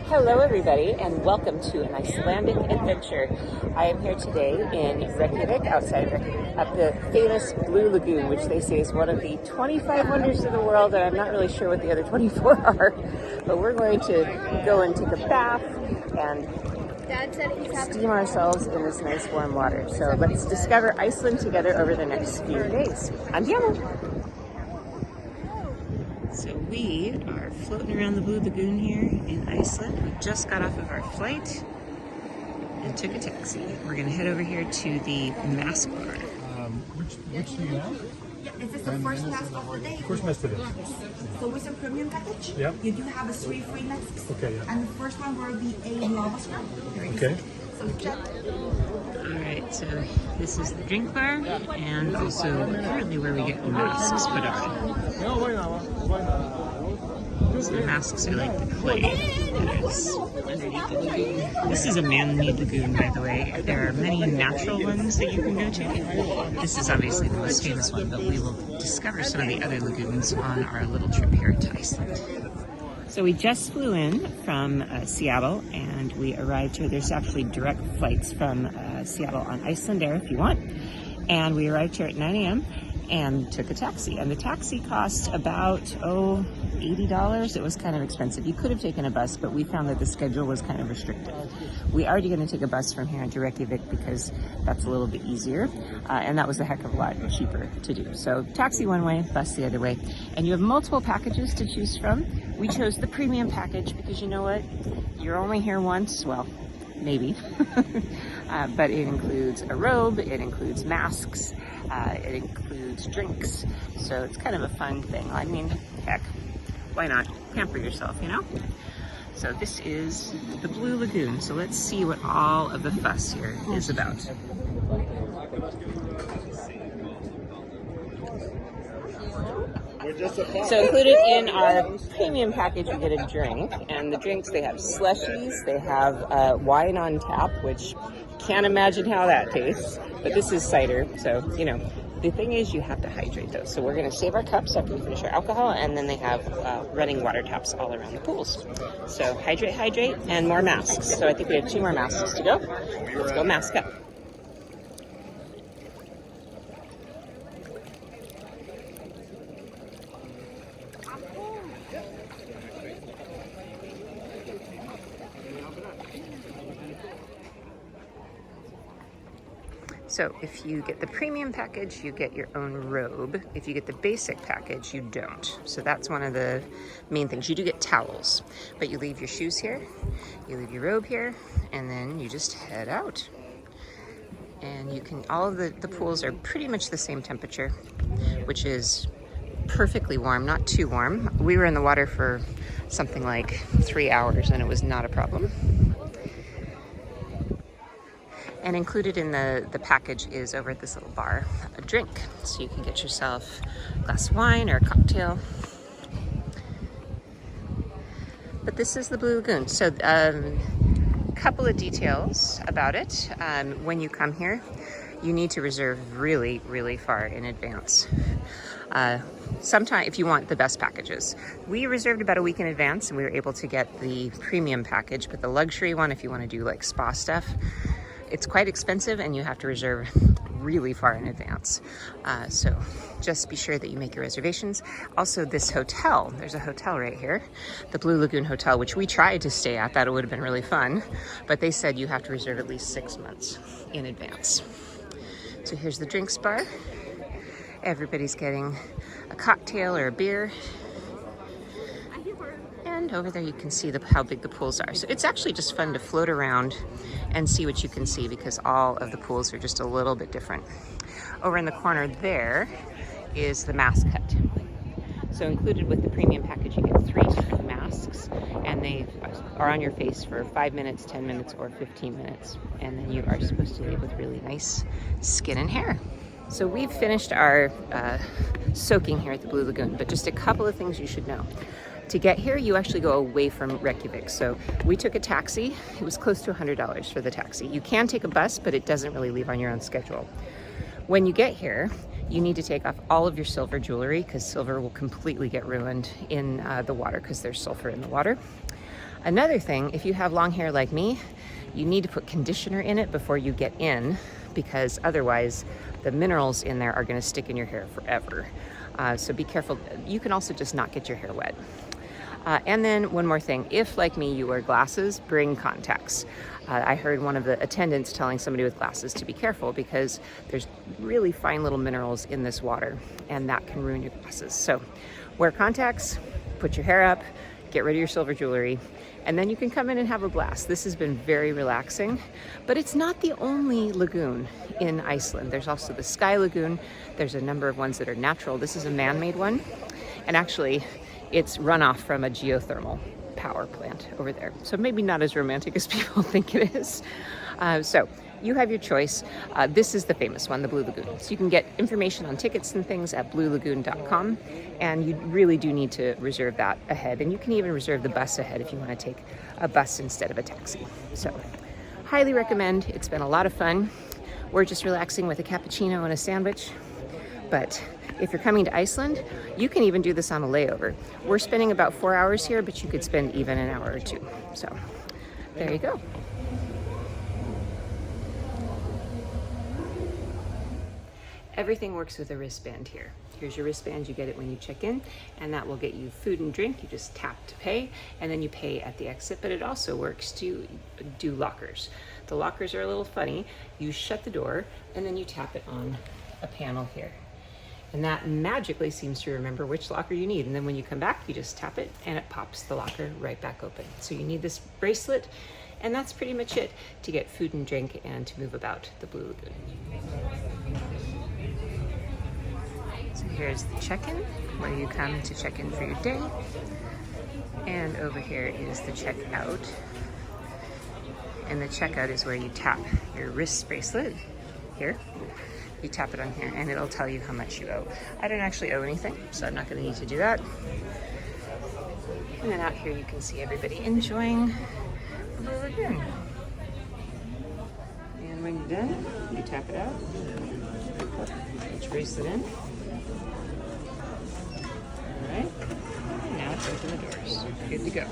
Hello everybody and welcome to an Icelandic adventure. I am here today in Reykjavik, outside Reykjavik, at the famous Blue Lagoon, which they say is one of the 25 wonders of the world, and I'm not really sure what the other 24 are. But we're going to go and take a bath and steam ourselves in this nice warm water. So let's discover Iceland together over the next few days. Andiamo! So we are floating around the Blue Lagoon here in Iceland. We just got off of our flight and took a taxi. We're going to head over here to the mask bar. Which do you have? Yeah, this is the first mask of the day. First mask today. So with a premium package, yeah, you do have a 3 free masks. Okay, yeah. And the first one will be a lava scrub. Okay. So check. Alright, so this is the drink bar and also apparently where we get masks put on. So the masks are like the clay that is underneath the lagoon. This is a man-made lagoon, by the way. There are many natural ones that you can go to. This is obviously the most famous one, but we will discover some of the other lagoons on our little trip here to Iceland. So we just flew in from Seattle and we arrived here. There's actually direct flights from Seattle on Icelandair if you want. And we arrived here at 9 a.m. and took a taxi. And the taxi cost about, $80. It was kind of expensive. You could have taken a bus, but we found that the schedule was kind of restricted. We are going to take a bus from here to Reykjavik because that's a little bit easier. And that was a heck of a lot cheaper to do. So taxi one way, bus the other way. And you have multiple packages to choose from. We chose the premium package because you know what? You're only here once. Well, maybe. But it includes a robe, it includes masks, it includes drinks. So it's kind of a fun thing. I mean, heck, why not pamper yourself, you know? So this is the Blue Lagoon. So let's see what all of the fuss here is about. So included in our premium package, you get a drink, and the drinks, they have slushies, they have wine on tap, which can't imagine how that tastes, but this is cider, so, you know, the thing is you have to hydrate those. So we're going to save our cups after we finish our alcohol, and then they have running water taps all around the pools. So hydrate, and more masks. So I think we have 2 more masks to go. Let's go mask up. So if you get the premium package, you get your own robe. If you get the basic package, you don't. So that's one of the main things. You do get towels, but you leave your shoes here, you leave your robe here, and then you just head out. And you can, all of the pools are pretty much the same temperature, which is perfectly warm, not too warm. We were in the water for something like 3 hours and it was not a problem. And included in the package is, over at this little bar, a drink. So you can get yourself a glass of wine or a cocktail. But this is the Blue Lagoon. So couple of details about it. When you come here, you need to reserve really, really far in advance. Sometime if you want the best packages. We reserved about a week in advance and we were able to get the premium package, but the luxury one, if you want to do like spa stuff, it's quite expensive and you have to reserve really far in advance. So just be sure that you make your reservations. Also, this hotel, there's a hotel right here, the Blue Lagoon Hotel, which we tried to stay at. That would have been really fun, but they said you have to reserve at least 6 months in advance. So here's the drinks bar. Everybody's getting a cocktail or a beer. And over there you can see how big the pools are. So it's actually just fun to float around and see what you can see because all of the pools are just a little bit different. Over in the corner there is the mask hut. So included with the premium package, you get 3 different masks and they are on your face for 5 minutes, 10 minutes, or 15 minutes. And then you are supposed to leave with really nice skin and hair. So we've finished our soaking here at the Blue Lagoon, but just a couple of things you should know. To get here, you actually go away from Reykjavik. So we took a taxi. It was close to $100 for the taxi. You can take a bus, but it doesn't really leave on your own schedule. When you get here, you need to take off all of your silver jewelry because silver will completely get ruined in the water because there's sulfur in the water. Another thing, if you have long hair like me, you need to put conditioner in it before you get in, because otherwise the minerals in there are going to stick in your hair forever. So be careful. You can also just not get your hair wet. And then one more thing, if like me you wear glasses, bring contacts. I heard one of the attendants telling somebody with glasses to be careful because there's really fine little minerals in this water and that can ruin your glasses. So wear contacts, put your hair up, get rid of your silver jewelry, and then you can come in and have a blast. This has been very relaxing, but it's not the only lagoon in Iceland. There's also the Sky Lagoon. There's a number of ones that are natural. This is a man-made one, and actually it's runoff from a geothermal power plant over there. So maybe not as romantic as people think it is. So you have your choice. This is the famous one, the Blue Lagoon. So you can get information on tickets and things at bluelagoon.com, and you really do need to reserve that ahead. And you can even reserve the bus ahead if you want to take a bus instead of a taxi. So highly recommend. It's been a lot of fun. We're just relaxing with a cappuccino and a sandwich. But if you're coming to Iceland, you can even do this on a layover. We're spending about 4 hours here, but you could spend even an hour or two. So there you go. Everything works with a wristband here. Here's your wristband, you get it when you check in, and that will get you food and drink. You just tap to pay, and then you pay at the exit, but it also works to do lockers. The lockers are a little funny. You shut the door, and then you tap it on a panel here. And that magically seems to remember which locker you need. And then when you come back, you just tap it, and it pops the locker right back open. So you need this bracelet, and that's pretty much it to get food and drink and to move about the Blue Lagoon. So here's the check-in, where you come to check in for your day. And over here is the checkout. And the checkout is where you tap your wrist bracelet here. You tap it on here and it'll tell you how much you owe. I don't actually owe anything, so I'm not going to need to do that. And then out here you can see everybody enjoying the Blue Lagoon. And when you're done, you tap it out, put your bracelet in. Alright, and now it's open the doors. Good to go.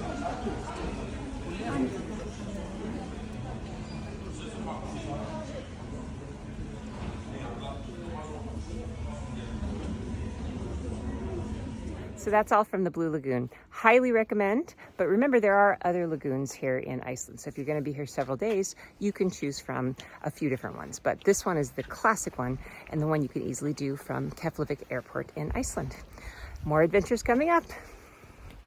So that's all from the Blue Lagoon. Highly recommend, but remember there are other lagoons here in Iceland. So if you're going to be here several days, you can choose from a few different ones. But this one is the classic one and the one you can easily do from Keflavik Airport in Iceland. More adventures coming up.